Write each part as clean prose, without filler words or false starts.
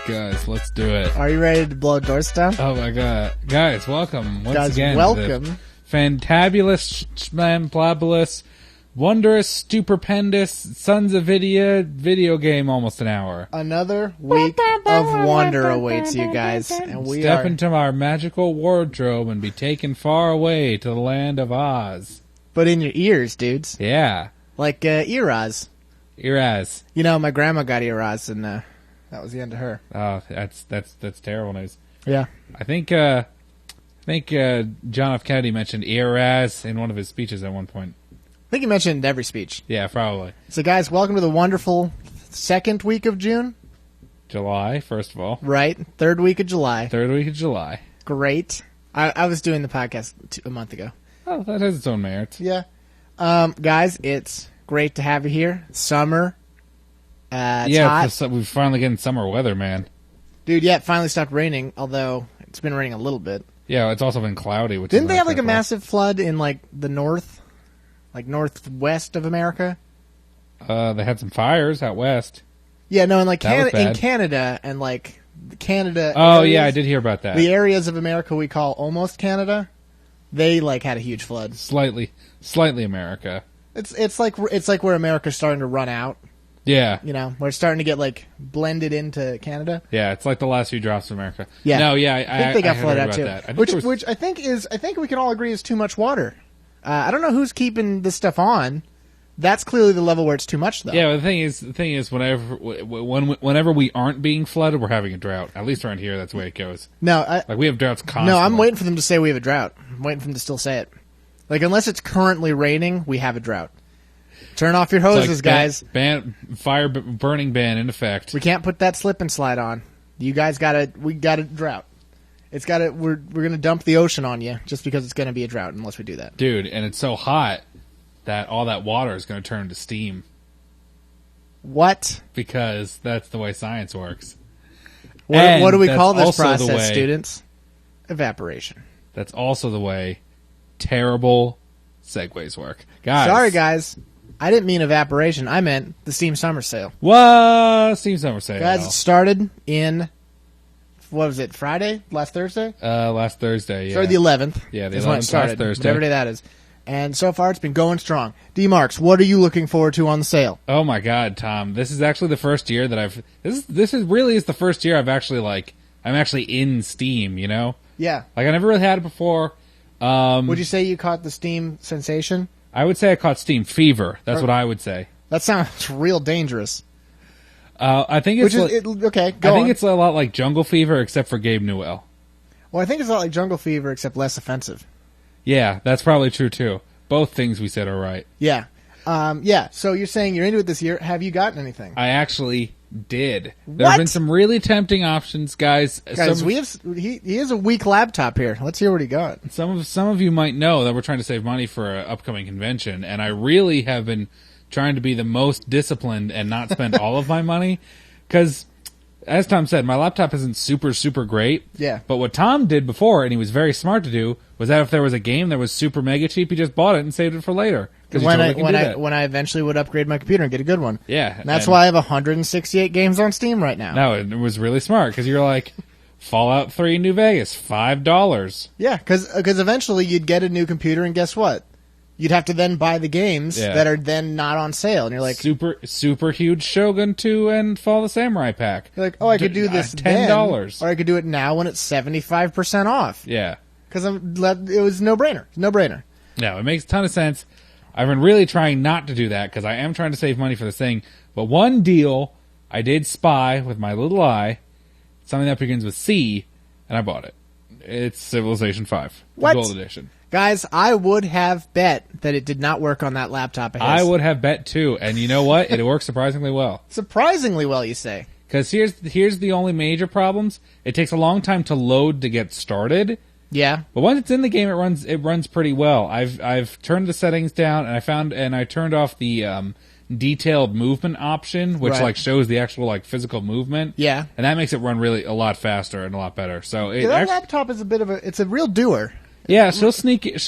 Guys, let's do it. Are you ready to blow doors down? Oh my god. Guys, welcome once again. Welcome. To the fantabulous, schmamblabulous, wondrous, stupendous, SonsOfVidya video game almost an hour. Another week of wonder awaits you guys. And we Step into our magical wardrobe and be taken far away to the land of Oz. But in your ears, dudes. Yeah. Like ear-Oz. Ear-Oz. You know, my grandma got ear-Oz, and that was the end of her. Oh, that's terrible news. Yeah. I think John F. Kennedy mentioned ear-Oz in one of his speeches at one point. I think he mentioned every speech. Yeah, probably. So, guys, welcome to the wonderful second week of June. July, first of all. Right. Third week of July. Third week of July. Great. I was doing the podcast a month ago. Oh, that has its own merits. Yeah. Guys, it's great to have you here. Summer. It's hot. We're finally getting summer weather, man. Dude, yeah, it finally stopped raining, although it's been raining a little bit. Yeah, it's also been cloudy. Which Didn't they have like a massive flood in like the north? Like northwest of America? They had some fires out west. Yeah, no, in like in Canada and like Canada. Oh, areas, yeah, I did hear about that. The areas of America we call almost Canada, they like had a huge flood. Slightly America. It's like where America's starting to run out. Yeah. You know, we're starting to get like blended into Canada. Yeah, it's like the last few drops of America. Yeah. No, yeah, I think they got flooded out too. That. Which I think we can all agree is too much water. I don't know who's keeping this stuff on. That's clearly the level where it's too much, though. Yeah, but the thing is, whenever we aren't being flooded, we're having a drought. At least around here, that's the way it goes. No, we have droughts constantly. No, I'm waiting for them to say we have a drought. I'm waiting for them to still say it. Like, unless it's currently raining, we have a drought. Turn off your hoses, guys. Fire burning ban in effect. We can't put that slip and slide on. You guys we got a drought. We're gonna dump the ocean on you just because it's gonna be a drought unless we do that. Dude, and it's so hot that all that water is gonna turn to steam. What? Because that's the way science works. What do we call this process, students? Evaporation. That's also the way terrible segues work. Guys. Sorry, guys. I didn't mean evaporation. I meant the Steam Summer Sale. What? Steam Summer Sale. Guys, it started in, what was it, Friday? Last Thursday? Last Thursday, yeah. Started the 11th. Yeah, the 11th, when it started, last Thursday. whatever day that is. And so far, it's been going strong. D-Marks, what are you looking forward to on the sale? Oh my God, Tom! This is actually the first year that This is the first year I'm actually in Steam. You know? Yeah. Like I never really had it before. Would you say you caught the Steam sensation? I would say I caught Steam fever. That's what I would say. That sounds real dangerous. I think it's okay. Go on. It's a lot like Jungle Fever, except for Gabe Newell. Well, I think it's a lot like Jungle Fever, except less offensive. Yeah, that's probably true too. Both things we said are right. Yeah. Yeah. So you're saying you're into it this year. Have you gotten anything? I actually did. There have been some really tempting options, guys. He has a weak laptop here. Let's hear what he got. Some of you might know that we're trying to save money for an upcoming convention, and I really have been trying to be the most disciplined and not spend all of my money, because, as Tom said, my laptop isn't super great. Yeah. But what Tom did before, and he was very smart to do, was that if there was a game that was super mega cheap, he just bought it and saved it for later. When I eventually would upgrade my computer and get a good one. Yeah. And that's why I have 168 games on Steam right now. No, it was really smart, because you're like, Fallout 3 New Vegas, $5. Yeah, because eventually you'd get a new computer, and guess what? You'd have to then buy the games that are then not on sale. And you're like... Super huge Shogun 2 and Fall of the Samurai pack. You're like, oh, I could do this $10. Or I could do it now when it's 75% off. Yeah. Because it was no-brainer. No-brainer. No, it makes a ton of sense. I've been really trying not to do that because I am trying to save money for this thing. But one deal I did spy with my little eye, something that begins with C, and I bought it. It's Civilization 5, the Gold Edition. Guys, I would have bet that it did not work on that laptop. I would have bet too, and you know what? It works surprisingly well. Surprisingly well, you say? Because here's the only major problems. It takes a long time to load to get started. Yeah. But once it's in the game, it runs pretty well. I've turned the settings down, and I turned off the detailed movement option, which like shows the actual physical movement. Yeah. And that makes it run really a lot faster and a lot better. So that laptop is a real doer. Yeah, she'll sneak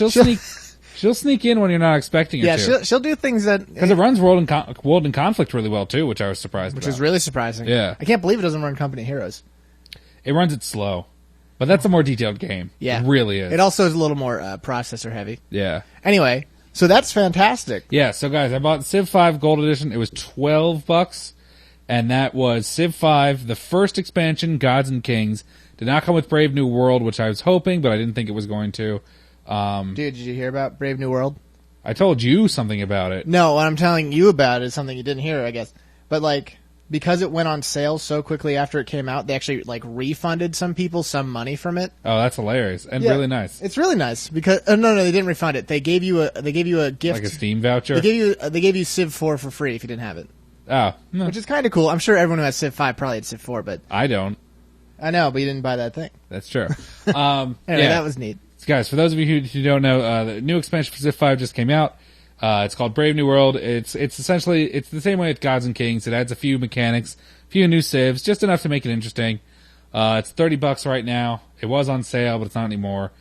She'll sneak in when you're not expecting her Yeah, to. she'll do things that... Because it runs World in Conflict really well, too, which I was surprised Which about. is really surprising. Yeah. I can't believe it doesn't run Company Heroes. It runs it slow. But that's a more detailed game. Yeah. It really is. It also is a little more processor heavy. Yeah. Anyway, so that's fantastic. Yeah, so guys, I bought Civ 5 Gold Edition. It was $12, and that was Civ 5, the first expansion, Gods and Kings. Did not come with Brave New World, which I was hoping, but I didn't think it was going to. Dude, did you hear about Brave New World? I told you something about it. No, what I'm telling you about is something you didn't hear, I guess. But, like, because it went on sale so quickly after it came out, they actually, like, refunded some people some money from it. Oh, that's hilarious and Yeah, really nice. It's really nice because no, they didn't refund it. They gave you a gift, Like a Steam voucher? They gave you Civ 4 for free if you didn't have it, Oh, no, which is kind of cool. I'm sure everyone who has Civ 5 probably had Civ 4, but I don't. I know, but you didn't buy that thing. That's true. Anyway, yeah. that was neat. Guys, for those of you who don't know, the new expansion for Civ 5 just came out. It's called Brave New World. It's essentially it's the same way with Gods and Kings. It adds a few mechanics, a few new civs, just enough to make it interesting. It's $30 right now. It was on sale, but it's not anymore.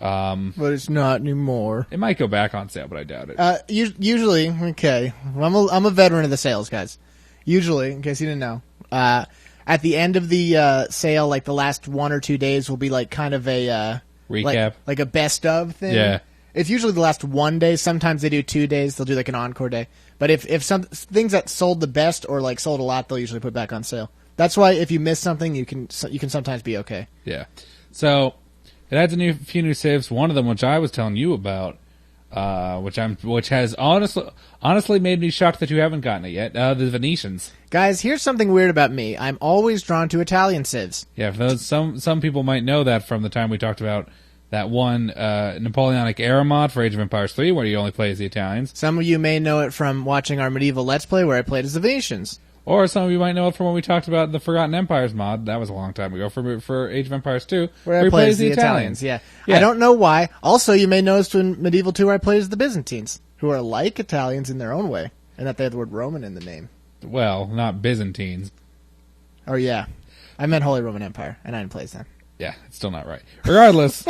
But it's not anymore. It might go back on sale, but I doubt it. Usually, okay, I'm a veteran of the sales, guys. Usually, in case you didn't know, at the end of the sale, like the last 1 or 2 days will be like kind of a Recap. like a best of thing. Yeah. It's usually the last 1 day. Sometimes they do 2 days. They'll do like an encore day. But if some things that sold the best or like sold a lot, they'll usually put back on sale. That's why if you miss something, you can sometimes be okay. Yeah. So it adds few new civs. One of them, which I was telling you about, which has honestly made me shocked that you haven't gotten it yet. The Venetians. Guys, here's something weird about me. I'm always drawn to Italian civs. Yeah, for those some people might know that from the time we talked about that one Napoleonic era mod for Age of Empires 3, where you only play as the Italians. Some of you may know it from watching our medieval Let's Play, where I played as the Venetians. Or some of you might know it from when we talked about the Forgotten Empires mod. That was a long time ago for Age of Empires 2, where I played as the Italians. Yeah. I don't know why. Also, you may notice in Medieval 2 where I played as the Byzantines, who are like Italians in their own way, and that they have the word Roman in the name. Well, not Byzantines. Oh, yeah. I meant Holy Roman Empire, and I didn't play as them. Yeah, it's still not right. Regardless.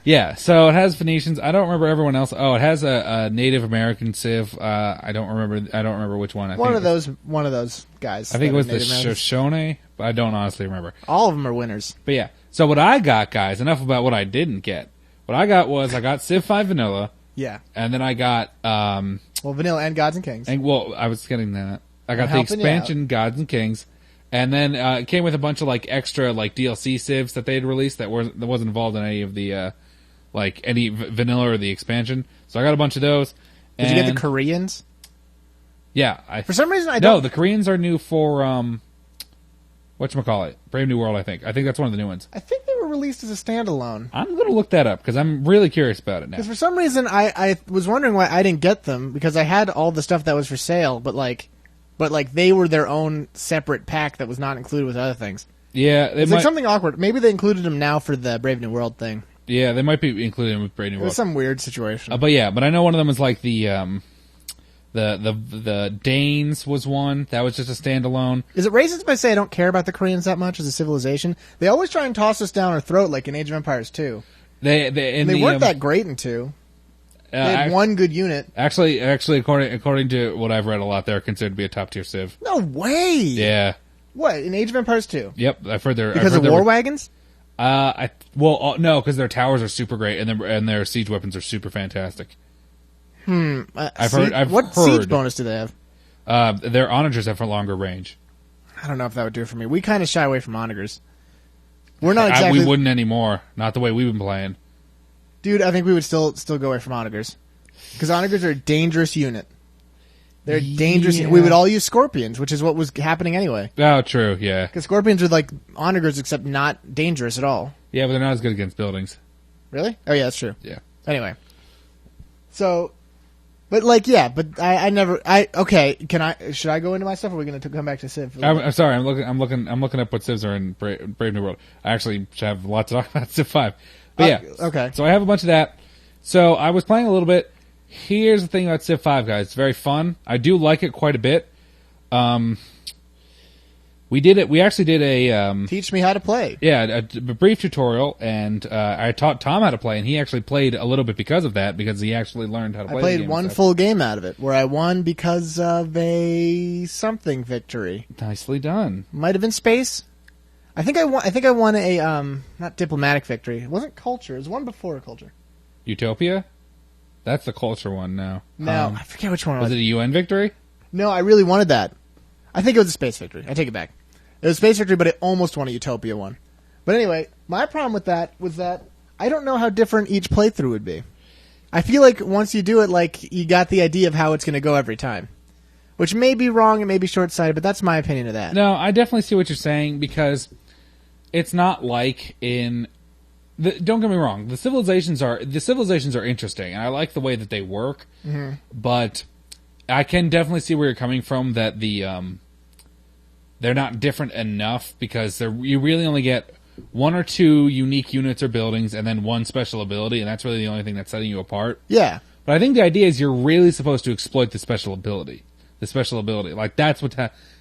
Yeah, so it has Venetians. I don't remember everyone else. Oh, it has a Native American civ. I don't remember which one. One of those guys. I think it was the Native Americans. Shoshone, but I don't honestly remember. All of them are winners. But yeah, so what I got, guys, enough about what I didn't get. What I got was I got Civ 5 Vanilla. Yeah. And then I got well, Vanilla and Gods and Kings. And well, I was getting that. I got the expansion Gods and Kings. And then it came with a bunch of like extra like DLC civs that they had released that wasn't involved in any of the like any vanilla or the expansion. So I got a bunch of those. Did you get the Koreans? Yeah, for some reason I don't. No, the Koreans are new for whatchamacallit? Brave New World, I think. I think that's one of the new ones. I think they were released as a standalone. I'm going to look that up because I'm really curious about it now. Because for some reason I was wondering why I didn't get them, because I had all the stuff that was for sale, but they were their own separate pack that was not included with other things. Yeah, it's like something awkward. Maybe they included them now for the Brave New World thing. Yeah, they might be included with Brave New World. It was some weird situation. But I know one of them is like the Danes was one that was just a standalone. Is it racist if I say I don't care about the Koreans that much as a civilization? They always try and toss us down our throat, like in Age of Empires 2. They weren't that great in 2. They had one good unit. Actually, according to what I've read a lot, they're considered to be a top tier civ. No way. Yeah. What, in Age of Empires 2? Yep, I've heard they're because of war wagons. No, because their towers are super great and their siege weapons are super fantastic. I've heard. What siege bonus do they have? Their onagers have a longer range. I don't know if that would do it for me. We kind of shy away from onagers. We're not exactly. We wouldn't anymore. Not the way we've been playing. Dude, I think we would still go away from onagers. Because onagers are a dangerous unit. They're dangerous. We would all use scorpions, which is what was happening anyway. Oh, true, yeah. Because scorpions are like onagers, except not dangerous at all. Yeah, but they're not as good against buildings. Really? Oh, yeah, that's true. Yeah. Anyway. So, but like, yeah, but okay, should I go into my stuff, or are we going to come back to Civ? I'm sorry, I'm looking up what Civs are in Brave New World. I actually have a lot to talk about Civ 5. But yeah. Okay. So I have a bunch of that. So I was playing a little bit. Here's the thing about Civ 5, guys. It's very fun. I do like it quite a bit. We did it. We actually did a Teach me how to play. a brief tutorial, and I taught Tom how to play, and he actually played a little bit because of that, because he actually learned how to play. I played the game one and stuff. full game out of it, where I won because of a something victory. Nicely done. Might have been space. I think I won a not diplomatic victory. It wasn't culture. It was one before culture. Utopia? That's the culture one now. No, I forget which one it Was was. it a UN victory? No, I really wanted that. I think it was a space victory. I take it back. It was space victory, but it almost won a Utopia one. But anyway, my problem with that was that I don't know how different each playthrough would be. I feel like once you do it, like, you got the idea of how it's going to go every time. Which may be wrong, it may be short-sighted, but that's my opinion of that. No, I definitely see what you're saying, because it's not like in... don't get me wrong, the civilizations are interesting, and I like the way that they work, but I can definitely see where you're coming from, that they're not different enough, because you really only get one or two unique units or buildings, and then one special ability, and that's really the only thing that's setting you apart. Yeah. But I think the idea is you're really supposed to exploit the special ability. Like, that's what...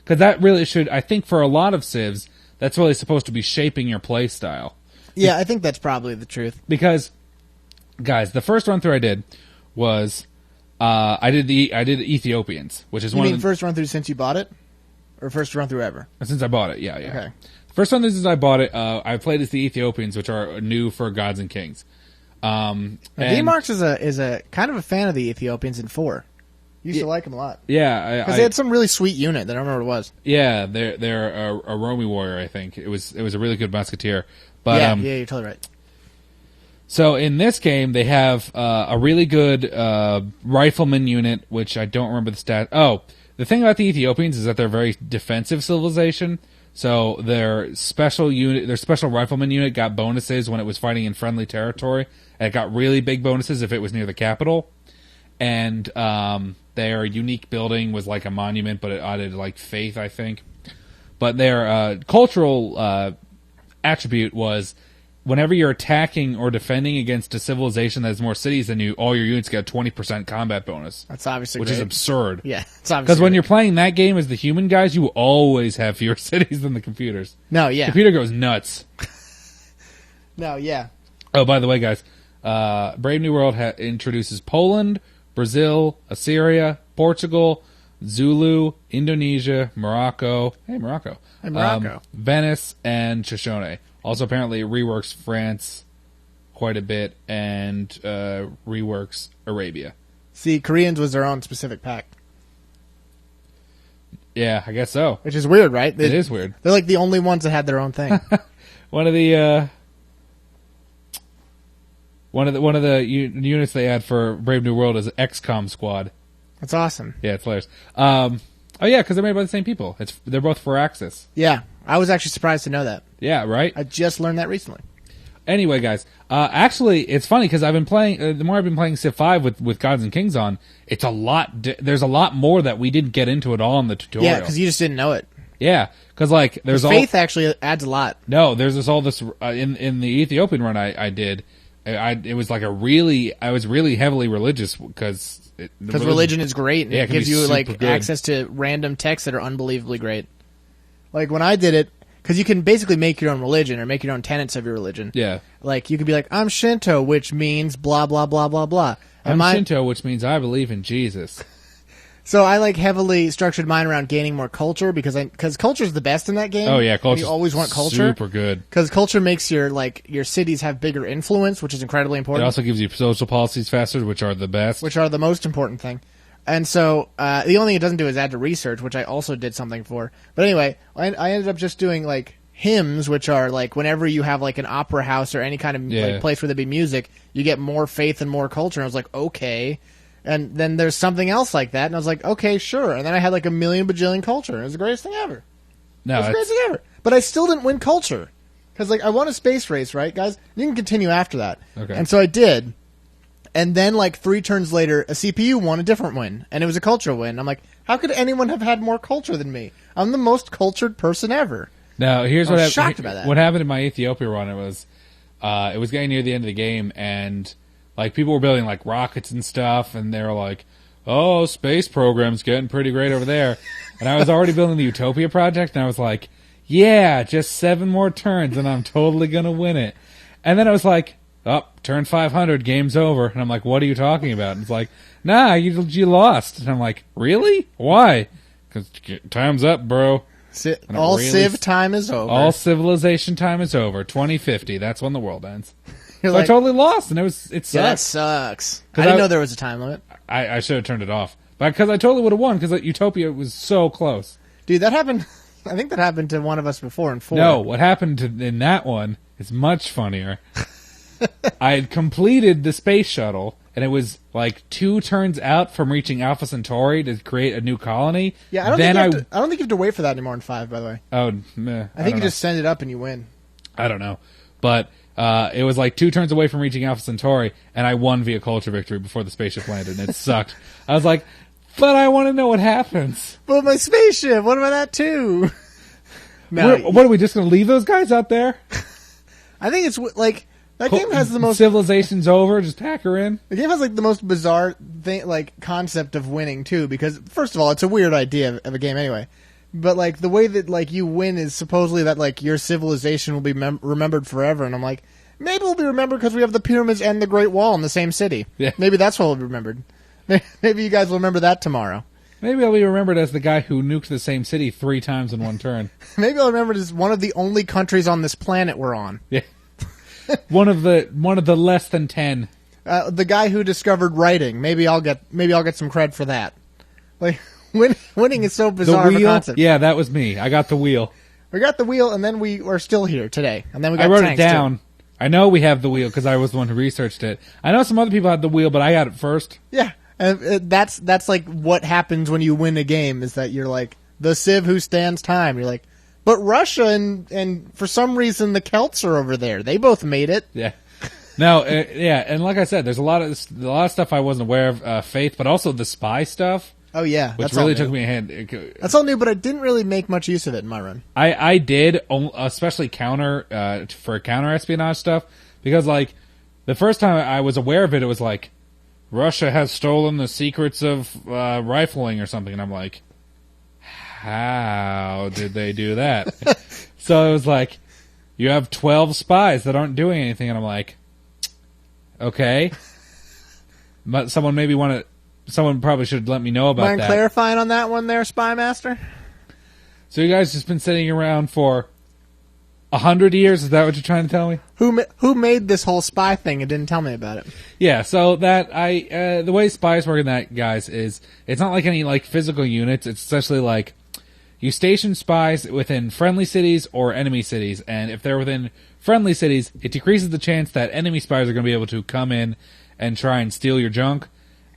Because that really should... I think for a lot of civs, that's really supposed to be shaping your play style. Yeah, I think that's probably the truth. Because, guys, the first run through I did was... I did Ethiopians, which is You one mean of the... first run through since you bought it? Or first run through ever? Since I bought it, yeah. Okay. First one since I bought it, I played as the Ethiopians, which are new for Gods and Kings. D-Marks is a kind of a fan of the Ethiopians in 4. Used to like them a lot. Yeah, because they had some really sweet unit that I don't remember what it was. Yeah, they're a Romy warrior, I think. It was a really good musketeer. But yeah, you're totally right. So in this game, they have a really good rifleman unit, which I don't remember the stat. Oh, the thing about the Ethiopians is that they're a very defensive civilization. So their special rifleman unit got bonuses when it was fighting in friendly territory, and it got really big bonuses if it was near the capital. And their unique building was like a monument, but it added like faith, I think. But their cultural attribute was whenever you're attacking or defending against a civilization that has more cities than you, all your units get a 20% combat bonus. That's obviously which great. is absurd. Yeah, it's obviously because when great. you're playing that game as the human guys, you will always have fewer cities than the computers. No, yeah. The computer goes nuts. No, yeah. Oh, by the way, guys, Brave New World introduces Poland, Brazil, Assyria, Portugal, Zulu, Indonesia, Morocco. Hey, Morocco. Hey, Morocco. Venice, and Shoshone. Also, apparently, it reworks France quite a bit and reworks Arabia. See, Koreans was their own specific pack. Yeah, I guess so. Which is weird, right? It is weird. They're like the only ones that had their own thing. One of the units they had for Brave New World is XCOM Squad. That's awesome. Yeah, it's hilarious. Oh yeah, because they're made by the same people. They're both Firaxis. Yeah, I was actually surprised to know that. Yeah, right. I just learned that recently. Anyway, guys, actually, it's funny because I've been playing. The more I've been playing Civ 5 with Gods and Kings on, it's a lot. There's a lot more that we didn't get into at all in the tutorial. Yeah, because you just didn't know it. Yeah, because like there's faith actually adds a lot. No, there's this in the Ethiopian run I did. It was like I was really heavily religious because religion is great. And yeah, it gives you like good. access to random texts that are unbelievably great. Like when I did it, because you can basically make your own religion or make your own tenets of your religion. Yeah. Like you could be like, I'm Shinto, which means blah blah blah blah blah. And I'm Shinto, which means I believe in Jesus. So I like heavily structured mine around gaining more culture because culture is the best in that game. Oh yeah, culture. You always want culture. Super good. Because culture makes your cities have bigger influence, which is incredibly important. It also gives you social policies faster, which are the best. Which are the most important thing. And so the only thing it doesn't do is add to research, which I also did something for. But anyway, I ended up just doing like hymns, which are like whenever you have like an opera house or any kind of like, place where there be music, you get more faith and more culture. And I was like, okay. And then there's something else like that, and I was like, okay, sure. And then I had like a million bajillion culture. It was the greatest thing ever. No, it was the greatest thing ever. But I still didn't win culture. Because like I won a space race, right, guys? You can continue after that. Okay. And so I did. And then like 3 turns later, a CPU won a different win. And it was a culture win. I'm like, how could anyone have had more culture than me? I'm the most cultured person ever. Now, here's I was shocked about that. What happened in my Ethiopia run, it was getting near the end of the game, and like people were building like rockets and stuff, and they were like, "Oh, space program's getting pretty great over there." And I was already building the Utopia project, and I was like, yeah, just 7 more turns and I'm totally going to win it. And then I was like, oh, turn 500, game's over. And I'm like, what are you talking about? And it's like, nah, you lost. And I'm like, really? Why? Because time's up, bro. All Civ time is over. All civilization time is over. 2050, that's when the world ends. You're So like, I totally lost, and it sucks. yeah, that sucks. I didn't know there was a time limit. I should have turned it off. Because I totally would have won, because Utopia was so close. Dude, that happened... I think that happened to one of us before in 4. No, what happened in that one is much funnier. I had completed the space shuttle, and it was like 2 turns out from reaching Alpha Centauri to create a new colony. Yeah, I don't think you have to wait for that anymore in 5, by the way. Oh, meh, I think you just send it up and you win. I don't know. But it was like 2 turns away from reaching Alpha Centauri, and I won via culture victory before the spaceship landed, and it sucked. I was like, but I want to know what happens. But my spaceship, what about that too? No, What are we just going to leave those guys out there? I think it's like that game has the most civilization's over. Just pack her in. The game has like the most bizarre thing, like concept of winning too. Because first of all, it's a weird idea of a game anyway. But like the way that like you win is supposedly that like your civilization will be remembered forever. And I'm like, maybe we'll be remembered because we have the pyramids and the Great Wall in the same city. Yeah. Maybe that's what we'll be remembered. Maybe you guys will remember that tomorrow. Maybe I'll be remembered as the guy who nuked the same city 3 times in one turn. Maybe I'll remember as one of the only countries on this planet we're on. Yeah. one of the less than 10. The guy who discovered writing. Maybe I'll get some cred for that. Like winning is so bizarre of a concept. Yeah, that was me. I got the wheel. We got the wheel, and then we are still here today. And then we got I wrote tanks it down. too. I know we have the wheel because I was the one who researched it. I know some other people had the wheel, but I got it first. Yeah, and that's like what happens when you win a game is that you're like the Civ who stands time. You're like, but Russia and for some reason the Celts are over there. They both made it. Yeah. No, yeah, and like I said, there's a lot of stuff I wasn't aware of, Faith, but also the spy stuff. Oh yeah, which really took me a hand. That's all new, but I didn't really make much use of it in my run. I did, especially for counter espionage stuff, because like the first time I was aware of it, it was like Russia has stolen the secrets of rifling or something, and I'm like, how did they do that? So it was like, you have 12 spies that aren't doing anything, and I'm like, okay, but someone probably should let me know about Mind that. Clarifying on that one there, Spy Master? So you guys just been sitting around for 100 years? Is that what you're trying to tell me? Who made this whole spy thing and didn't tell me about it? Yeah, so that the way spies work in that, guys, is it's not like any like physical units. It's essentially like you station spies within friendly cities or enemy cities, and if they're within friendly cities, it decreases the chance that enemy spies are going to be able to come in and try and steal your junk.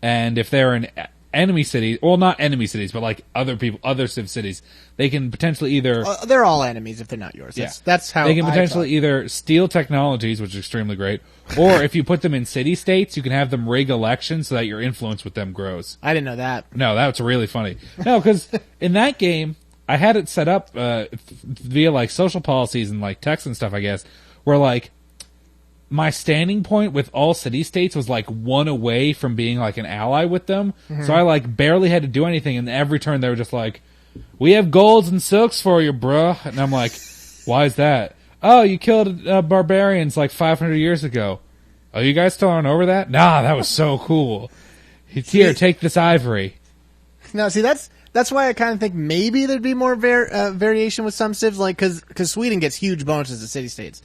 And if they're in enemy cities, well, not enemy cities, but like other Civ cities, they can potentially either... they're all enemies if they're not yours. That's how they can potentially either steal technologies, which is extremely great, or if you put them in city-states, you can have them rig elections so that your influence with them grows. I didn't know that. No, that's really funny. No, because in that game, I had it set up via like social policies and like text and stuff, I guess, where like my standing point with all city-states was like 1 away from being like an ally with them. Mm-hmm. So I like barely had to do anything, and every turn they were just like, we have golds and silks for you, bruh. And I'm like, why is that? Oh, you killed barbarians like 500 years ago. Oh, you guys still aren't over that? Nah, that was so cool. Here, take this ivory. No, see, that's why I kind of think maybe there'd be more variation with some civs, like because Sweden gets huge bonuses to city-states.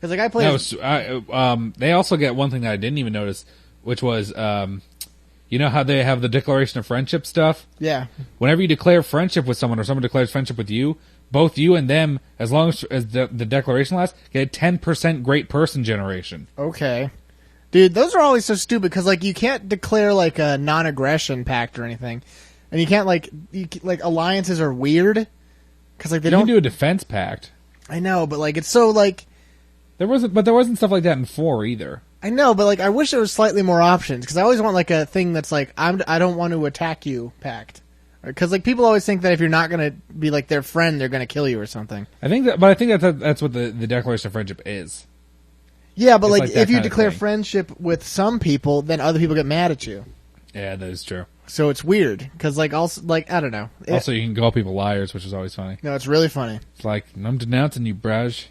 Because like I played, they also get one thing that I didn't even notice, which was, you know how they have the declaration of friendship stuff? Yeah. Whenever you declare friendship with someone, or someone declares friendship with you, both you and them, as long as the declaration lasts, get 10% great person generation. Okay. Dude, those are always so stupid, because like you can't declare like a non-aggression pact or anything, and you can't like alliances are weird, because like they don't do a defense pact. I know, but like it's so like. There wasn't stuff like that in 4 either. I know, but like I wish there was slightly more options, because I always want like a thing that's like I don't want to attack you pact, because like people always think that if you're not going to be like their friend, they're going to kill you or something. I think that's what the declaration of friendship is. Yeah, but like if you declare friendship with some people, then other people get mad at you. Yeah, that is true. So it's weird because like also like I don't know. Also, you can call people liars, which is always funny. No, it's really funny. It's like I'm denouncing you, Braj.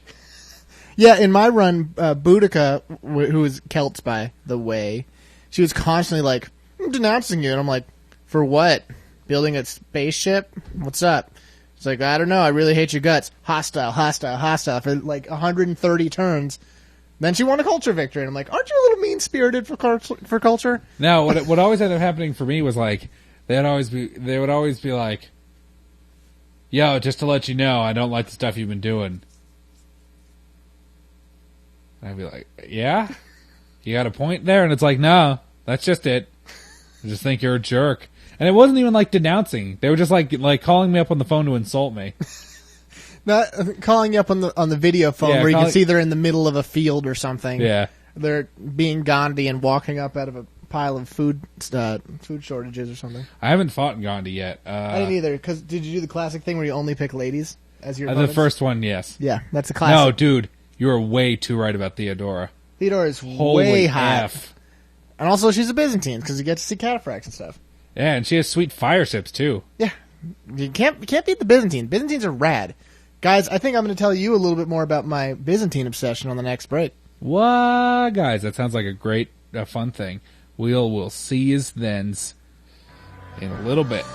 Yeah, in my run, Boudica, who is Celts by the way, she was constantly like, I'm denouncing you, and I'm like, for what? Building a spaceship? What's up? It's like, I don't know. I really hate your guts. Hostile, hostile, hostile for like 130 turns. Then she won a culture victory, and I'm like, aren't you a little mean-spirited for culture? Now, what always ended up happening for me was like they would always be like, "Yo, just to let you know, I don't like the stuff you've been doing." And I'd be like, "Yeah, you got a point there," and it's like, "No, that's just it. I just think you're a jerk." And it wasn't even like denouncing; they were just like calling me up on the phone to insult me. Not calling you up on the video phone where you can see they're in the middle of a field or something. Yeah. They're being Gandhi and walking up out of a pile of food shortages or something. I haven't fought in Gandhi yet. I didn't either. Cause did you do the classic thing where you only pick ladies as your the first one, yes. Yeah, that's a classic. No, dude, you are way too right about Theodora. Theodora is way hot. And also she's a Byzantine because you get to see cataphracts and stuff. Yeah, and she has sweet fire ships too. Yeah. You can't beat the Byzantine. Byzantines are rad. Guys, I think I'm going to tell you a little bit more about my Byzantine obsession on the next break. What? Guys, that sounds like a fun thing. We'll see yous thens in a little bit.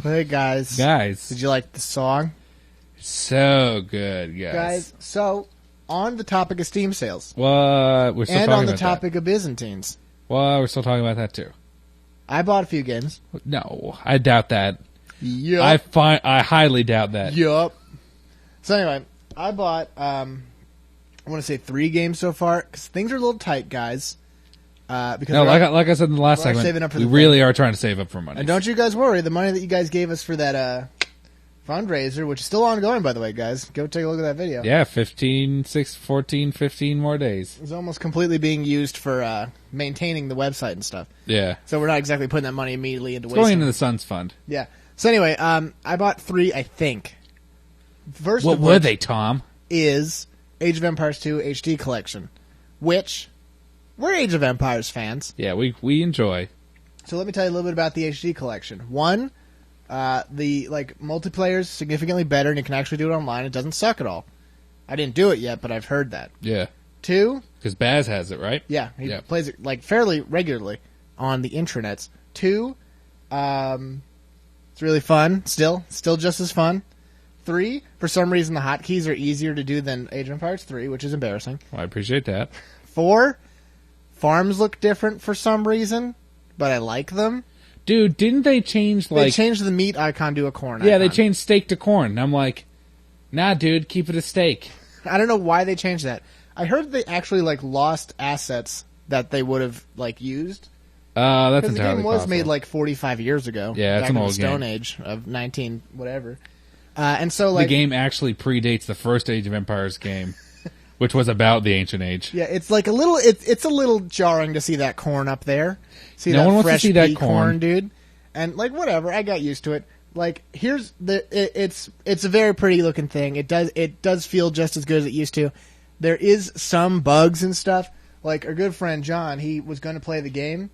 Hey guys. Did you like the song? So good, guys. So on the topic of Steam sales. What? We're still and talking on the about topic of Byzantines. Well, we're still talking about that too. I bought a few games. No, I doubt that. Yup. I highly doubt that. Yup. So anyway, I bought I want to say 3 games so far because things are a little tight, guys. Because like I said in the last segment, we really are trying to save up for money. And don't you guys worry, the money that you guys gave us for that fundraiser, which is still ongoing, by the way, guys. Go take a look at that video. Yeah, 15 more days. It's almost completely being used for maintaining the website and stuff. Yeah. So we're not exactly putting that money immediately into going into the Sons Fund. Yeah. So anyway, I bought 3, I think. First what of were which they, Tom? Is Age of Empires 2 HD Collection, which we're Age of Empires fans. Yeah, we enjoy. So let me tell you a little bit about the HD Collection. 1, the multiplayer is significantly better, and you can actually do it online. It doesn't suck at all. I didn't do it yet, but I've heard that. Yeah. 2, because Baz has it, right? Yeah, he plays it fairly regularly on the intranets. 2, it's really fun. Still just as fun. 3, for some reason the hotkeys are easier to do than Age of Empires 3, which is embarrassing. Well, I appreciate that. 4, farms look different for some reason, but I like them. Dude, didn't they change They changed the meat icon to a corn icon. Yeah, they changed steak to corn. And I'm like, nah, dude, keep it a steak. I don't know why they changed that. I heard they actually lost assets that they would have used. That's entirely the game was possible. made 45 years ago. Yeah, it's back an in old the Stone game. Age of 19 whatever. And so the game actually predates the first Age of Empires game, which was about the Ancient Age. Yeah, it's a little it's a little jarring to see that corn up there. See no that one wants fresh to see that pea corn, dude. And whatever, I got used to it. Here's it's a very pretty looking thing. It does feel just as good as it used to. There is some bugs and stuff. Like our good friend John, he was going to play the game.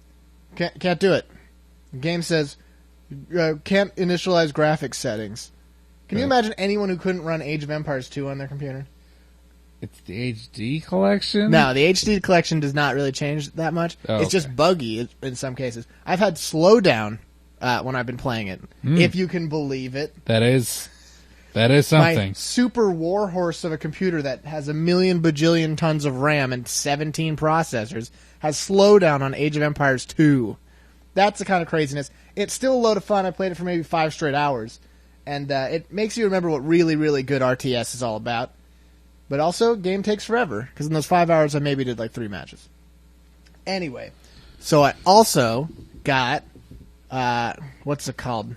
Can't do it. The game says can't initialize graphics settings. Can you imagine anyone who couldn't run Age of Empires 2 on their computer? It's the HD collection? No, the HD collection does not really change that much. Oh, it's just buggy in some cases. I've had slowdown when I've been playing it, if you can believe it. That is something. My super warhorse of a computer that has 1,000,000 bajillion tons of RAM and 17 processors has slowdown on Age of Empires 2. That's the kind of craziness. It's still a load of fun. I played it for maybe 5 straight hours. And it makes you remember what really, really good RTS is all about. But also, game takes forever. Because in those 5 hours, I maybe did 3 matches. Anyway, So I also got what's it called?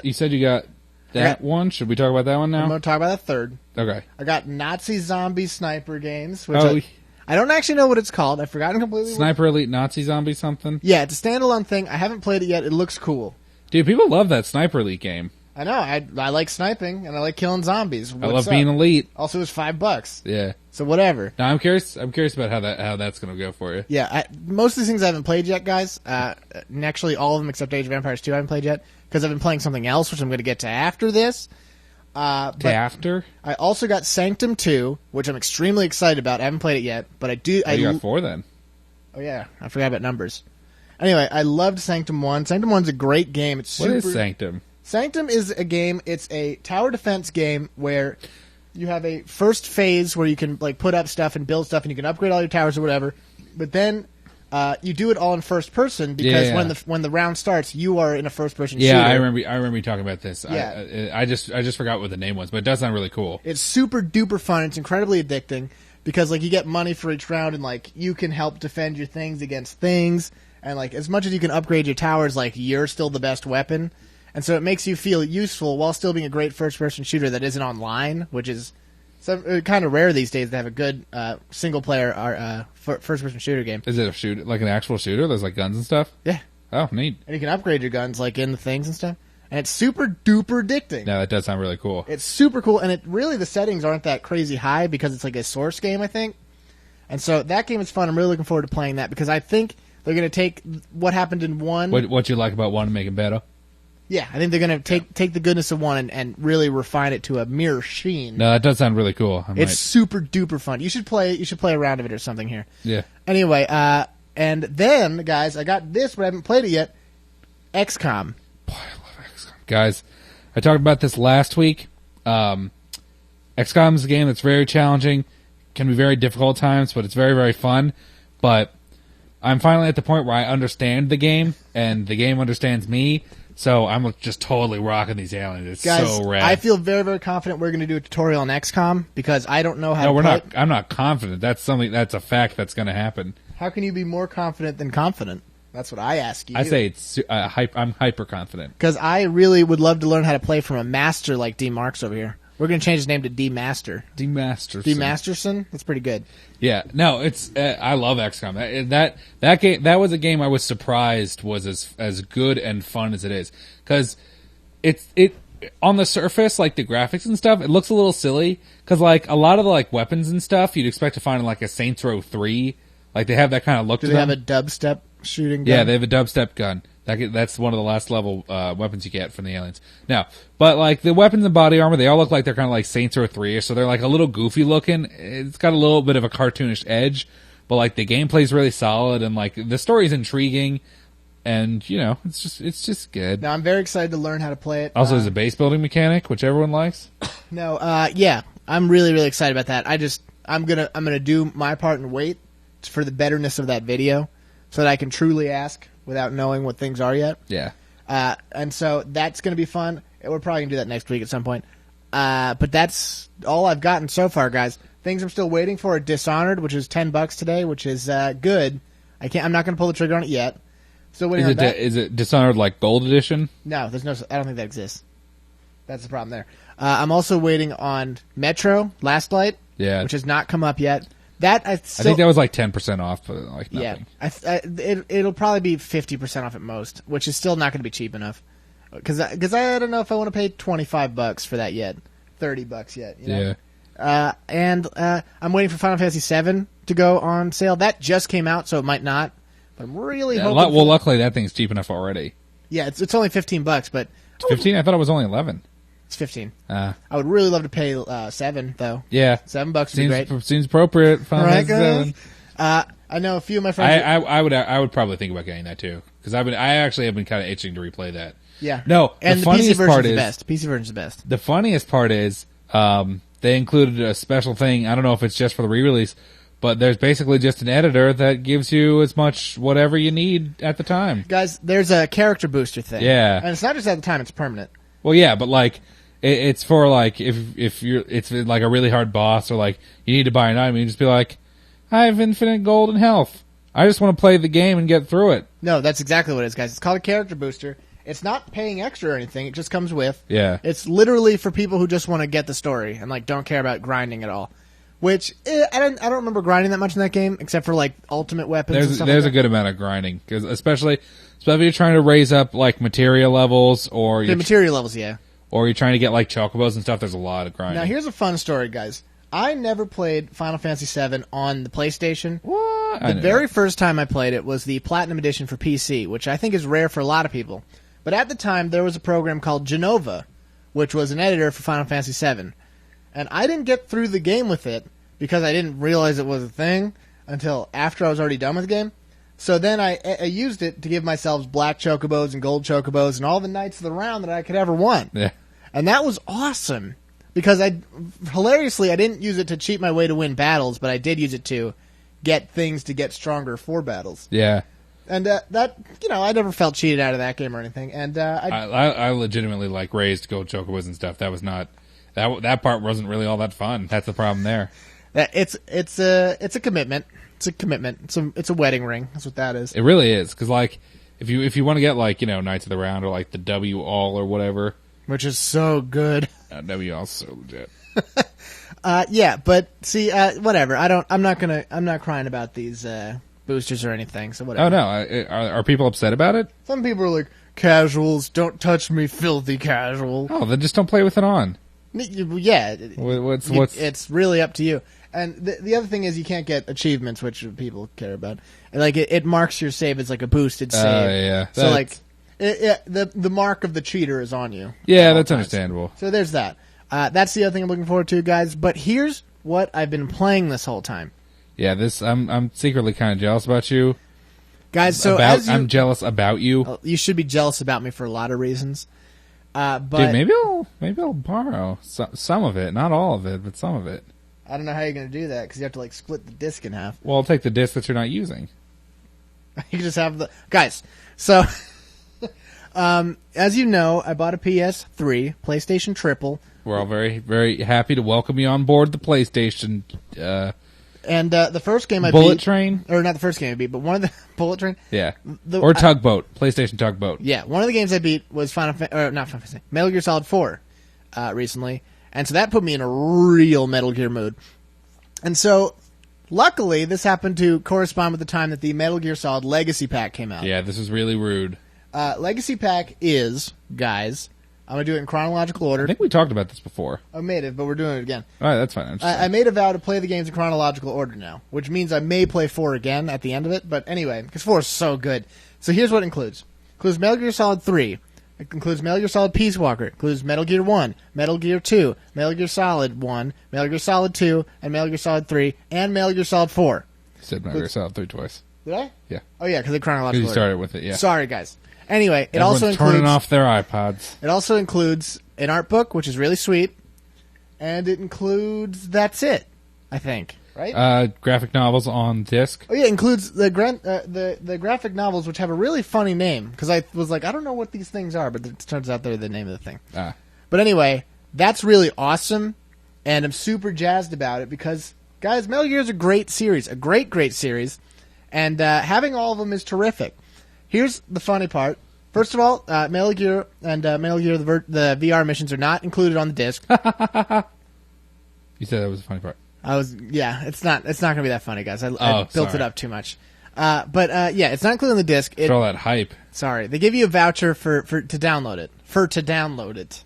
You said you got that one. Should we talk about that one now? I'm going to talk about the third. Okay. I got Nazi zombie sniper games, which Oh, I don't actually know what it's called. I've forgotten completely. Sniper Elite Nazi Zombie something? Yeah, it's a standalone thing. I haven't played it yet. It looks cool. Dude, people love that Sniper Elite game. I know. I like sniping, and I like killing zombies. I love being elite. Also, it's $5. Yeah. So whatever. No, I'm curious about how that's going to go for you. Yeah, most of these things I haven't played yet, guys. And actually, all of them except Age of Empires 2 I haven't played yet, because I've been playing something else, which I'm going to get to after this. After? I also got Sanctum 2, which I'm extremely excited about. I haven't played it yet, but I do. You got 4 then. Oh yeah, I forgot about numbers. Anyway, I loved Sanctum 1. Sanctum 1's a great game. It's super... What is Sanctum? Sanctum is a game. It's a tower defense game where you have a first phase where you can like put up stuff and build stuff, and you can upgrade all your towers or whatever. But then you do it all in first person because when the round starts, you are in a first person shooter. Yeah, I remember you talking about this. Yeah. I just forgot what the name was, but it does sound really cool. It's super duper fun. It's incredibly addicting because like you get money for each round, and like you can help defend your things against things, and like as much as you can upgrade your towers, like you're still the best weapon. And so it makes you feel useful while still being a great first-person shooter that isn't online, which is kind of rare these days to have a good single-player first-person shooter game. Is it like an actual shooter? There's like guns and stuff? Yeah. Oh, neat. And you can upgrade your guns like in the things and stuff. And it's super-duper addicting. No, that does sound really cool. It's super cool, and the settings aren't that crazy high because it's like a Source game, I think. And so that game is fun. I'm really looking forward to playing that because I think they're going to take what happened in 1... What you like about 1 and make it better? Yeah, I think they're going to take the goodness of 1 and really refine it to a mere sheen. No, that does sound really cool. It's super duper fun. You should play a round of it or something here. Yeah. Anyway, and then guys, I got this, but I haven't played it yet. XCOM. Boy, I love XCOM. Guys, I talked about this last week. XCOM is a game that's very challenging, can be very difficult at times, but it's very, very fun. But I'm finally at the point where I understand the game, and the game understands me. So I'm just totally rocking these aliens. It's guys, so rad. I feel very, very confident we're going to do a tutorial on XCOM because I don't know how. No, we're not. I'm not confident. That's a fact that's going to happen. How can you be more confident than confident? That's what I ask you. I say I'm hyper confident because I really would love to learn how to play from a master like D. Marks over here. We're going to change his name to D. Master. D. Masterson. D. Masterson? That's pretty good. Yeah. No, it's I love XCOM. That game, that was a game I was surprised was as good and fun as it is. Because it on the surface, like the graphics and stuff, it looks a little silly. Because like a lot of the like weapons and stuff you'd expect to find in like a Saints Row 3. Like they have that kind of look to them. Do they have a dubstep shooting gun? Yeah, they have a dubstep gun. That's one of the last level weapons you get from the aliens. Now, but like the weapons and body armor, they all look like they're kind of like Saints Row 3-ish, so they're like a little goofy looking. It's got a little bit of a cartoonish edge, but like the gameplay's really solid, and like the story's intriguing, and you know, it's just good. Now I'm very excited to learn how to play it. Also, there's a base building mechanic, which everyone likes. No, yeah, I'm really, really excited about that. I'm gonna do my part and wait for the betterness of that video, so that I can truly ask without knowing what things are yet. Yeah. And so that's going to be fun. We're probably going to do that next week at some point. But that's all I've gotten so far, guys. Things I'm still waiting for are Dishonored, which is $10 today, which is good. I'm not going to pull the trigger on it yet. Still waiting on that. Is it Dishonored like Gold Edition? No, I don't think that exists. That's the problem there. I'm also waiting on Metro Last Light, which has not come up yet. I think that was like 10% off, but like nothing. Yeah, it'll probably be 50% off at most, which is still not going to be cheap enough. Because I don't know if I want to pay $25 for that yet, $30 yet. You know? Yeah. And I'm waiting for Final Fantasy VII to go on sale. That just came out, so it might not. But I'm really hoping. Well, luckily that thing's cheap enough already. Yeah, it's only $15, but it's 15. I thought it was only 11. It's 15. I would really love to pay 7 though. Yeah, $7 would be great. Seems appropriate. Right, guys? I know a few of my friends. I would probably think about getting that too because I actually have been kind of itching to replay that. Yeah. No, and the funniest PC version's part the is best. PC version's the best. The funniest part is they included a special thing. I don't know if it's just for the re-release, but there's basically just an editor that gives you as much whatever you need at the time. Guys, there's a character booster thing. Yeah, and it's not just at the time; it's permanent. Well, yeah, but like. It's for like if you're it's like a really hard boss or like you need to buy an item, you just be like, I have infinite gold and health. I just want to play the game and get through it. No, that's exactly what it is, guys. It's called a character booster. It's not paying extra or anything. It just comes with. Yeah. It's literally for people who just want to get the story and like don't care about grinding at all. Which I don't remember grinding that much in that game, except for like ultimate weapons. There's a good amount of grinding, because especially if you're trying to raise up like materia levels, or the materia levels, yeah. Or you're trying to get like chocobos and stuff. There's a lot of grinding. Now here's a fun story, guys. I never played Final Fantasy VII on the PlayStation. What? The very first time I played it was the Platinum Edition for PC, which I think is rare for a lot of people. But at the time, there was a program called Genova, which was an editor for Final Fantasy VII. And I didn't get through the game with it because I didn't realize it was a thing until after I was already done with the game. So then I used it to give myself black chocobos and gold chocobos and all the knights of the round that I could ever want. Yeah. And that was awesome. Because hilariously, I didn't use it to cheat my way to win battles, but I did use it to get things to get stronger for battles. Yeah. And that, I never felt cheated out of that game or anything. And I legitimately like raised gold chocobos and stuff. That was not that part wasn't really all that fun. That's the problem there. It's a commitment. It's a commitment. It's a wedding ring. That's what that is. It really is, because like if you want to get like Knights of the Round or like the W all or whatever, which is so good. W all so legit. Yeah, but see, whatever. I'm not crying about these boosters or anything. So whatever. Oh no, are people upset about it? Some people are like, casuals, don't touch me, filthy casual. Oh, then just don't play with it on. Yeah, what's it's really up to you. And the other thing is you can't get achievements, which people care about. Like it marks your save as like a boosted save. Yeah. So like, the mark of the cheater is on you. Yeah, that's understandable. So there's that. That's the other thing I'm looking forward to, guys. But here's what I've been playing this whole time. Yeah, I'm secretly kind of jealous about you, guys. So I'm jealous about you. You should be jealous about me for a lot of reasons. But dude, maybe I'll borrow some of it, not all of it, but some of it. I don't know how you're going to do that because you have to like split the disc in half. Well, I'll take the disc that you're not using. You can just have the guys. So, as you know, I bought a PS3, PlayStation Triple. We're all very, very happy to welcome you on board the PlayStation. And the first game I Bullet beat, Train, or not the first game I beat, but one of the Bullet Train, yeah, or Tugboat, PlayStation Tugboat. Yeah, one of the games I beat was Metal Gear Solid 4 recently, and so that put me in a real Metal Gear mood. And so, luckily, this happened to correspond with the time that the Metal Gear Solid Legacy Pack came out. Yeah, this was really rude. Legacy Pack is, guys, I'm going to do it in chronological order. I think we talked about this before. I made it, but we're doing it again. All right, that's fine. I made a vow to play the games in chronological order now, which means I may play 4 again at the end of it. But anyway, because 4 is so good. So here's what it includes. It includes Metal Gear Solid 3. It includes Metal Gear Solid Peace Walker. It includes Metal Gear 1, Metal Gear 2, Metal Gear Solid 1, Metal Gear Solid 2, and Metal Gear Solid 3, and Metal Gear Solid 4. You said Metal Gear Solid 3 twice. Did I? Yeah. Oh, yeah, because of chronological order. You started with it, yeah. Sorry, guys. Anyway, Everyone's also includes... turning off their iPods. It also includes an art book, which is really sweet, and it includes... That's it, I think. Right? Graphic novels on disc. Oh, yeah, it includes the graphic novels, which have a really funny name, because I was like, I don't know what these things are, but it turns out they're the name of the thing. But anyway, that's really awesome, and I'm super jazzed about it, because, guys, Metal Gear is a great series, a great, great series, and having all of them is terrific. Here's the funny part. First of all, Metal Gear and Metal Gear the VR missions are not included on the disc. You said that was the funny part. It's not going to be that funny, guys. I built it up too much. But it's not included on the disc. For all that hype. Sorry, they give you a voucher to download it.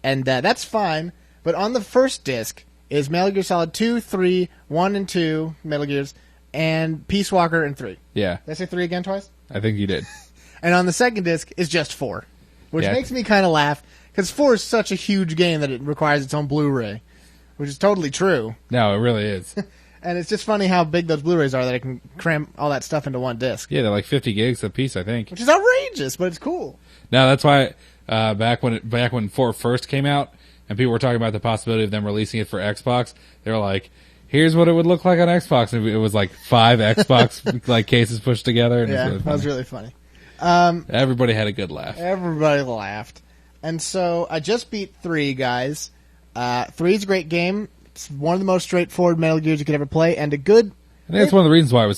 And that's fine. But on the first disc is Metal Gear Solid 2, 3, 1 and 2 Metal Gears, and Peace Walker and 3. Yeah. Did I say 3 again twice? I think you did. And on the second disc is just 4, which makes me kind of laugh, because 4 is such a huge game that it requires its own Blu-ray, which is totally true. No, it really is. And it's just funny how big those Blu-rays are that I can cram all that stuff into one disc. Yeah, they're like 50 gigs a piece, I think. Which is outrageous, but it's cool. No, that's why back when 4 first came out, and people were talking about the possibility of them releasing it for Xbox, they were like, here's what it would look like on Xbox. And it was like 5 Xbox like cases pushed together. And yeah, that was really funny. Everybody had a good laugh. Everybody laughed. And so I just beat 3, guys. 3 is a great game. It's one of the most straightforward Metal Gears you could ever play, and a good I think that's one of the reasons why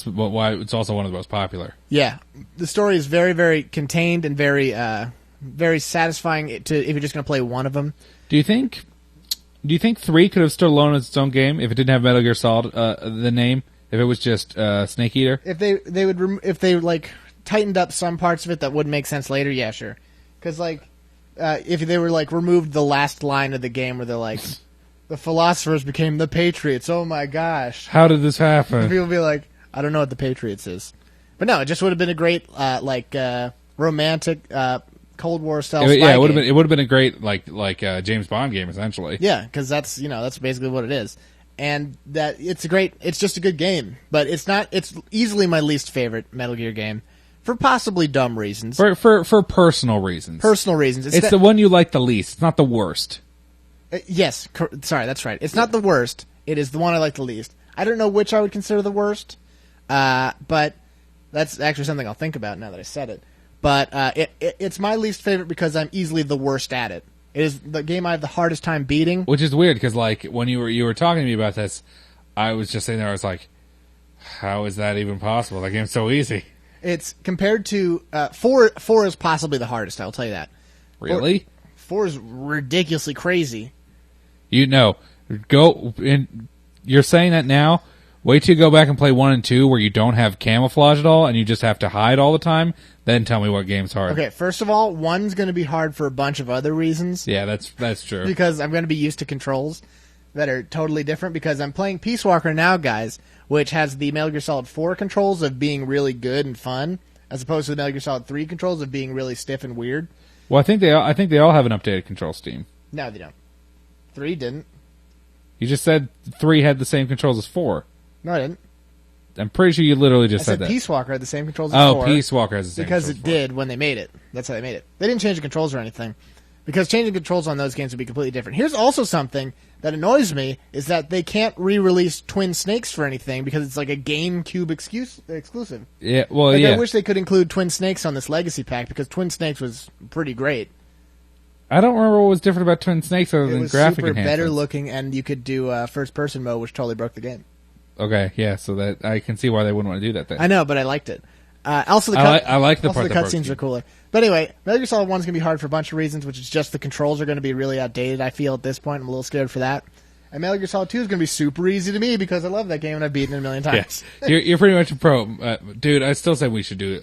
it's also one of the most popular. Yeah, the story is very, very contained and very, very satisfying if you're just going to play one of them. Do you think 3 could have stood alone as its own game if it didn't have Metal Gear Solid the name? If it was just Snake Eater? If they like tightened up some parts of it that wouldn't make sense later, yeah, sure. Because like if they were like removed the last line of the game where they're like, the philosophers became the Patriots. Oh my gosh! How did this happen? People would be like, I don't know what the Patriots is, but no, it just would have been a great romantic Cold War style. Yeah, it would have been a great James Bond game essentially. Yeah, because that's basically what it is, and that it's just a good game, but it's not. It's easily my least favorite Metal Gear game. For possibly dumb reasons. For personal reasons. Personal reasons. It's the one you like the least. It's not the worst. Yes. Sorry, that's right. It's not the worst. It is the one I like the least. I don't know which I would consider the worst, but that's actually something I'll think about now that I said it. But it's my least favorite because I'm easily the worst at it. It is the game I have the hardest time beating. Which is weird because like when you were talking to me about this, I was just sitting there. I was like, how is that even possible? That game's so easy. It's compared to 4 is possibly the hardest, I'll tell you that. Really? 4 is ridiculously crazy. Go in. You're saying that now? Wait till you go back and play 1 and 2 where you don't have camouflage at all and you just have to hide all the time. Then tell me what game's hard. Okay, first of all, 1's going to be hard for a bunch of other reasons. Yeah, that's true. Because I'm going to be used to controls that are totally different because I'm playing Peace Walker now, guys, which has the Metal Gear Solid 4 controls of being really good and fun, as opposed to the Metal Gear Solid 3 controls of being really stiff and weird. Well, I think they all have an updated control scheme. No, they don't. 3 didn't. You just said 3 had the same controls as 4. No, I didn't. I'm pretty sure you literally just said that. Peace Walker had the same controls as 4. Oh, Peace Walker has the same because controls it did when they made it. That's how they made it. They didn't change the controls or anything. Because changing controls on those games would be completely different. Here's also something that annoys me, is that they can't re-release Twin Snakes for anything because it's like a GameCube exclusive. Yeah, well, yeah. I wish they could include Twin Snakes on this Legacy Pack because Twin Snakes was pretty great. I don't remember what was different about Twin Snakes other than graphic enhancements. It was super better looking, and you could do first-person mode, which totally broke the game. Okay, yeah, so that I can see why they wouldn't want to do that then. I know, but I liked it. Also, I like the part the cutscenes are cooler. But anyway, Metal Gear Solid 1 is going to be hard for a bunch of reasons, which is just the controls are going to be really outdated, I feel, at this point. I'm a little scared for that. And Metal Gear Solid 2 is going to be super easy to me because I love that game and I've beaten it a million times. Yes. You're pretty much a pro. Dude, I still say we should do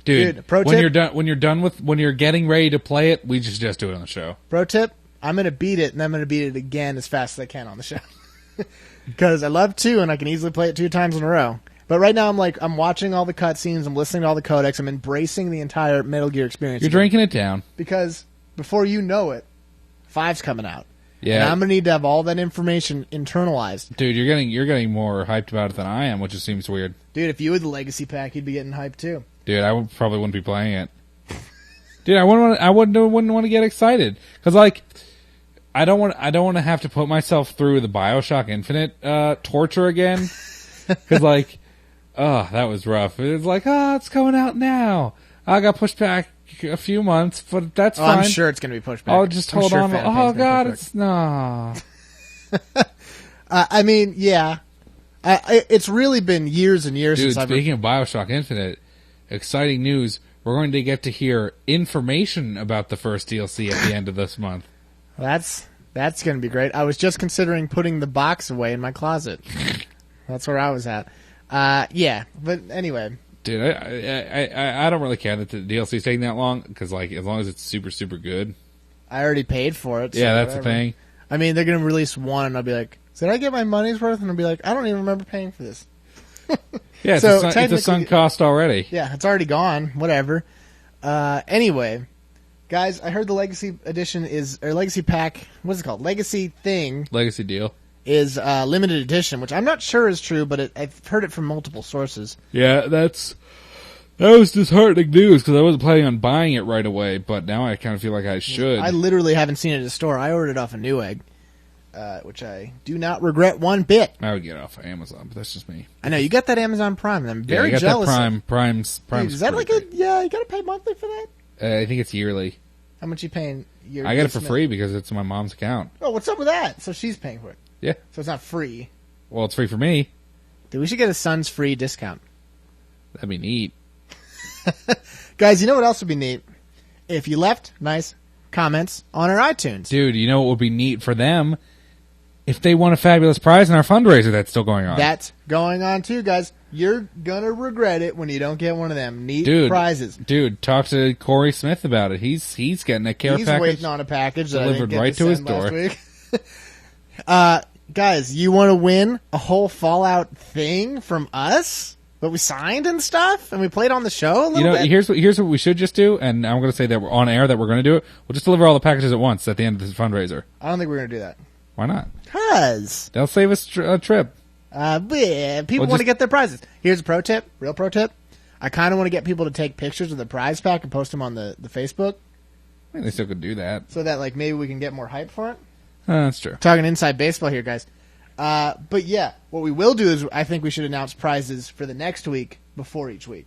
Dude, pro tip, when you're getting ready to play it, we just do it on the show. Pro tip, I'm going to beat it, and I'm going to beat it again as fast as I can on the show. Because I love 2, and I can easily play it 2 times in a row. But right now, I'm watching all the cutscenes, I'm listening to all the codecs, I'm embracing the entire Metal Gear experience. You're drinking it down. Because before you know it, 5's coming out. Yeah. And I'm going to need to have all that information internalized. Dude, you're getting more hyped about it than I am, which just seems weird. Dude, if you had the Legacy Pack, you'd be getting hyped too. Dude, I probably wouldn't be playing it. Dude, I wouldn't want to get excited because I don't want to have to put myself through the BioShock Infinite torture again. Because that was rough. It's it's coming out now. I got pushed back a few months, but that's fine. I'm sure it's going to be pushed back. I'll just hold on. Oh God, it's no. I mean, yeah. It's really been years and years since I've... Speaking of BioShock Infinite, exciting news. We're going to get to hear information about the first DLC at the end of this month. That's going to be great. I was just considering putting the box away in my closet. That's where I was at. Yeah, but anyway. Dude, I don't really care that the DLC is taking that long, because as long as it's super, super good. I already paid for it. So yeah, that's the thing. I mean, they're going to release one, and I'll be like, did I get my money's worth? And I'll be like, I don't even remember paying for this. Yeah, it's a sunk cost already. Yeah, it's already gone. Whatever. Anyway, guys, I heard the Legacy Edition or Legacy Pack, what's it called? Legacy deal. Is limited edition, which I'm not sure is true, but I've heard it from multiple sources. Yeah, that was disheartening news because I wasn't planning on buying it right away, but now I kind of feel like I should. I literally haven't seen it at a store. I ordered it off of Newegg, which I do not regret one bit. I would get it off of Amazon, but that's just me. I know, you got that Amazon Prime, and I'm very jealous. That Prime's Dude, is that you gotta pay monthly for that? I think it's yearly. How much you paying? I got it for free because it's my mom's account. Oh, what's up with that? So she's paying for it. Yeah. So it's not free. Well, it's free for me. Dude, we should get a Sons free discount. That'd be neat. Guys, you know what else would be neat? If you left nice comments on our iTunes. Dude, you know what would be neat for them? If they won a fabulous prize in our fundraiser that's still going on. That's going on too, guys. You're going to regret it when you don't get one of them neat prizes. Dude, talk to Corey Smith about it. He's getting a care package. He's waiting on a package delivered right to his door. Guys, you want to win a whole Fallout thing from us? But we signed and stuff, and we played on the show a little bit. Here's what we should just do, and I'm going to say that we're on air that we're going to do it. We'll just deliver all the packages at once at the end of the fundraiser. I don't think we're going to do that. Why not? Because they'll save us a trip. People want to get their prizes. Here's a pro tip, real pro tip. I kind of want to get people to take pictures of the prize pack and post them on the Facebook. I mean, they still could do that. So that like maybe we can get more hype for it. That's true. Talking inside baseball here, guys. But yeah, what we will do is I think we should announce prizes for the next week before each week.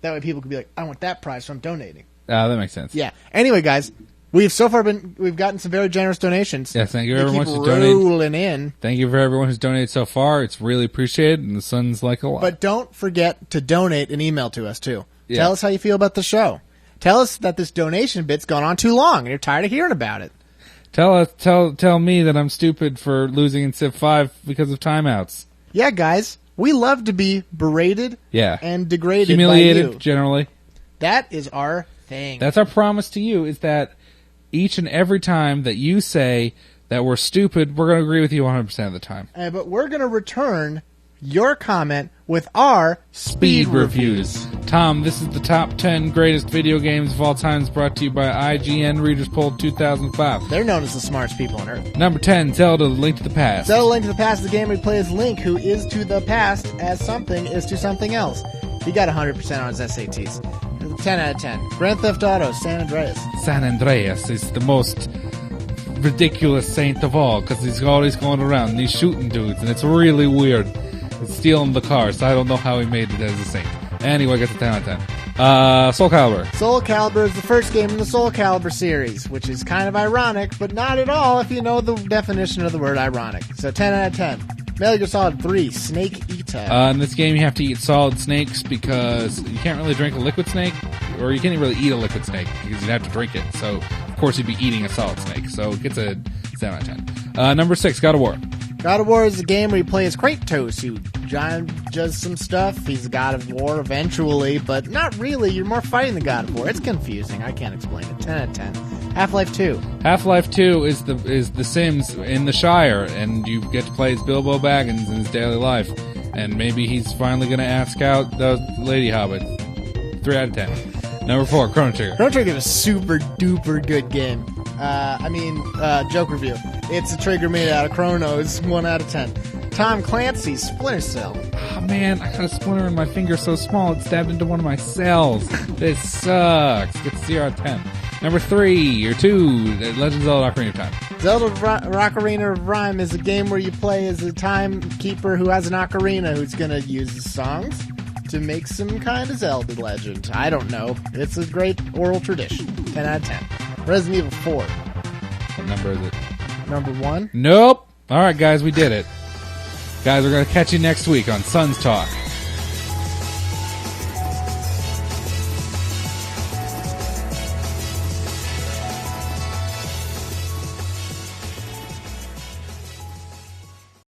That way people can be like, I want that prize, so I'm donating. That makes sense. Yeah. Anyway, guys, we've gotten some very generous donations. Yes, thank you everyone who's rolling in. Thank you for everyone who's donated so far. It's really appreciated, and the Sons like a lot. But don't forget to donate and email to us too. Yeah. Tell us how you feel about the show. Tell us that this donation bit's gone on too long and you're tired of hearing about it. Tell me that I'm stupid for losing in Civ 5 because of timeouts. Yeah, guys, we love to be berated and degraded humiliated by you. Generally. That is our thing. That's our promise to you, is that each and every time that you say that we're stupid, we're going to agree with you 100% of the time. But we're going to return your comment with our speed reviews. Tom, this is the top 10 greatest video games of all time, brought to you by IGN Readers Poll 2005. They're known as the smartest people on Earth. Number 10, Zelda: Link to the Past. Zelda: Link to the Past is the game we play as Link, who is to the past as something is to something else. He got 100% on his SATs. 10 out of 10. Grand Theft Auto: San Andreas. San Andreas is the most ridiculous saint of all, because he's always going around and he's shooting dudes, and it's really weird. He's stealing the cars, so I don't know how he made it as a saint. Anyway, gets a 10 out of 10. Soul Calibur. Soul Calibur is the first game in the Soul Calibur series, which is kind of ironic, but not at all if you know the definition of the word ironic. So 10 out of 10. Metal Gear Solid 3, Snake Eater. In this game, you have to eat solid snakes because you can't really drink a liquid snake, or you can't really eat a liquid snake because you'd have to drink it. So, of course, you'd be eating a solid snake. So it gets a 7 out of 10. Number 6, God of War. God of War is a game where you play as Kratos, who does some stuff. He's a God of War eventually, but not really. You're more fighting the God of War. It's confusing. I can't explain it. 10 out of 10. Half-Life 2. Half-Life 2 is the Sims in the Shire, and you get to play as Bilbo Baggins in his daily life. And maybe he's finally going to ask out the Lady Hobbit. 3 out of 10. Number 4, Chrono Trigger. Chrono Trigger is a super-duper good game. Joke review. It's a trigger made out of Chronos. 1 out of 10. Tom Clancy's Splinter Cell. Oh, man, I got a splinter in my finger so small it stabbed into one of my cells. This sucks. Gets 0 out of 10. Number 3, or 2, Legend of Zelda: Ocarina of Time. Zelda Ocarina of Rhyme is a game where you play as a timekeeper who has an ocarina who's going to use the songs to make some kind of Zelda legend. I don't know. It's a great oral tradition. 10 out of 10. Resident Evil 4. What number is it? Number 1? Nope. All right, guys, we did it. Guys, we're going to catch you next week on Sons Talk.